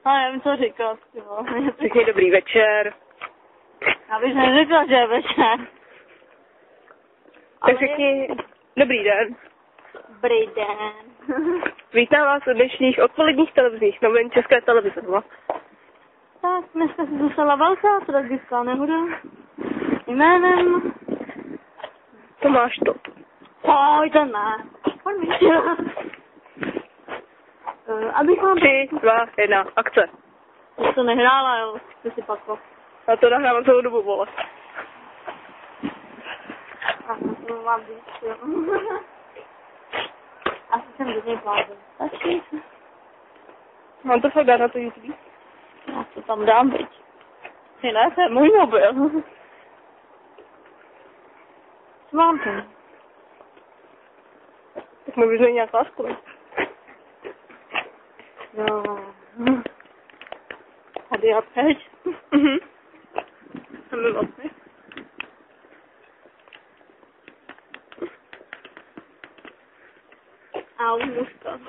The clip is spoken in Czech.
Ale nevím, co říkat, jo. Řekni dobrý večer. Já bych neřekla, že je večer. Tak řekni dobrý den. Dobrý den. Vítám vás u dnešních odpoledních televizních novin České televize. Tak, dneska se dostala velká tragická nehoda. Jménem... Tomáš to. Oj, to ne. Abych vám... 3, 2, 1, akce. Už to nehrála, jo. Ty si pak. Já to nahrávám celou dobu, vole. A to mám víc, jo. Asi jsem do něj plázen. Stačí? Mám to fakt dát na to YouTube? Já to tam dám, viď. Ne, to je můj mobil. Co mám tam? Tak mi vyznej nějak lásku, ne? No. Tady a teď. Jsem byl vlastně. Au, mužka.